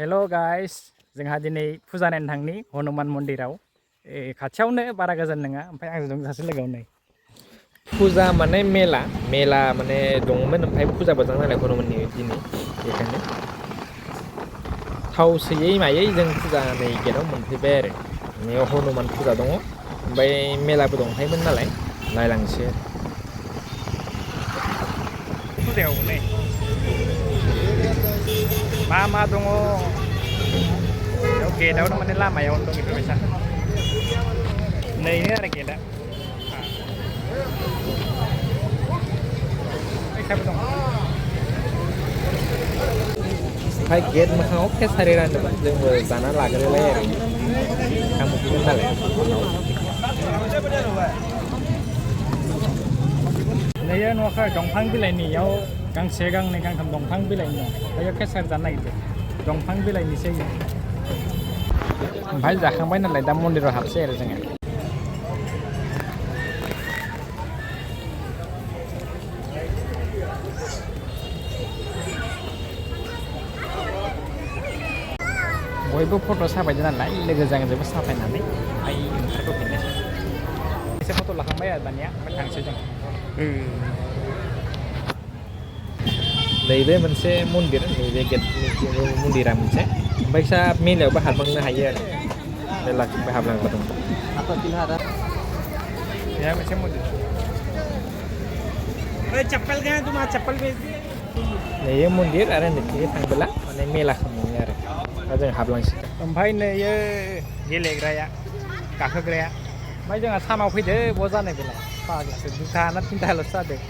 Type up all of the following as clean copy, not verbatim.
हेल' guys जोंहा दिनै फुजा नायनो थांनि हनुमान मन्दिराव खाथियावनो बारा गोजान नङा ओमफ्राय आंजों सासे लोगोआव नै फुजा माने मेला माने दंमोन ओमफ्राय फुजाबो दं नालाय हनुमाननि दिनै बेखायनो थाव सोयै मायै जों फुजा नै गेटआव मोनफैबाय आरो बेयाव हनुमान फुजा दङ ओमफ्राय मेलाबो दंखायोमोन नालाय नायलांसै फुजायाव नै मा दङ बेयाव गेटआवनो माने लामायावनो दं बेफोरबायसा नैनो आरो गेटआ फैसाबो दं ओमफ्राय गेट मोखाङाव केसारि रानदोंमोन जोंबो जाना लाग्रोलाय आरो थांफिनगोन नालाय नैयो नुवाखै दंफां बिलाइनियाव गांसे गांनै गांथाम दंफां बिलाइनि दं बेयाव केसारि जानो नागिरदों दंफां बिलाइनिसो ओमफ्राय जाखांबाय नालाय दा मन्दिराव हाबसै आरो जोङो बयबो फट' साफायदों नालाय लोगोजों आंजोंबो साफायनानै ओमफ्राय ओंखारबोफिननोसै एसे फट' लाखांबाय आरो दानिया ओमफ्राय थांसै जों नैबे मोनसे मन्दिर नैबे गेटनि मन्दिरा मोनसे ओमफ्राय सा मेलायावबो हाबलांनो हायो आरो मेलाथिंबो हाबलांग्रा दं बेहा मोनसे मन्दिर चप्पल गया तुम्हारा चप्पल भेज दी नैयो मन्दिर आरो नैथिंजाय थांबोला माने मेलाखौ नुयो आरो दा जों हाबलांसै ओमफ्राय नैयो गेलेग्राया गाखोग्राया ओमफ्राय जोंहा सानाव फैदो बहा जानाय बेलाय फाग्लासो 2टा ना 3टाल'सो जादों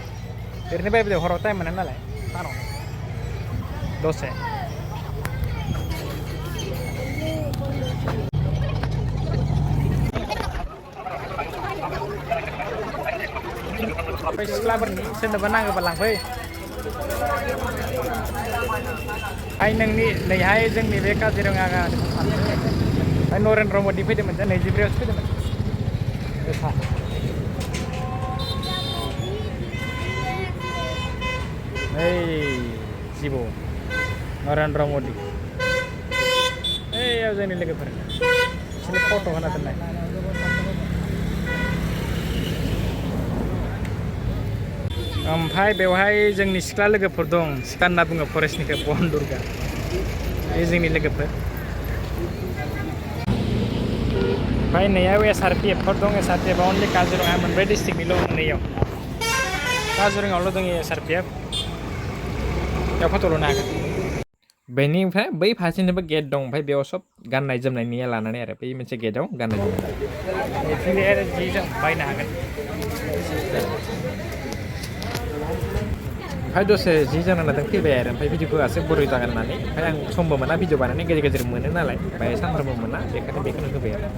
ओरैनो बायबोदो हराव टाइम मोना नालाय सानाव दसे ओमफ्राय सिख्लाफोरनि सोरनोबा नांगौबा लांफै आइ नोंनि नैहाय जोंनि बे काजिरङा ओमफ्राय नरेन्द्र मदि फैदोंमोन जे 24आवसो फैदोंमोन गोसा ओइ जिबौ नरेन्द्र मदि ओइयाव जोंनि लोगोफोर बिसोरनि फट' होना दोननाय ओमफ्राय बेवहाय जोंनि सिख्ला लोगोफोर दं सिख्ला होनना बुङो फरेस्टनिखौ बन दुर्गा बे जोंनि लोगोफोर ओमफ्राय नैयाव SRPFफोर दं SRPFआ अनलि काजिरङा मोनब्रै डिस्ट्रिक्टनिल' नैयाव काजिरङायावल' दं SRPF बेयाव फट' लुनो हागोन बेनिफ्राय बै फारसेनिबो गेट दं ओमफ्राय बेयाव सब गाननाय जोमनायनिया लानानै आरो बै मोनसे गेटआव गाननाय जोमनाय बिदिनो आरो जि जोम बायनो हागोन ओमफ्राय दसे जि जोम लादों फैबाय आरो ओमफ्राय भिडिअखौ एसे बोरै जागोन होननानै ओमफ्राय आं समबो मोना भिडिअ बानायनो गेजेर गेजेर मोनो नालाय ओमफ्राय सानफ्रोमबो मोना बेखायनो बेखौनो होबाय आरो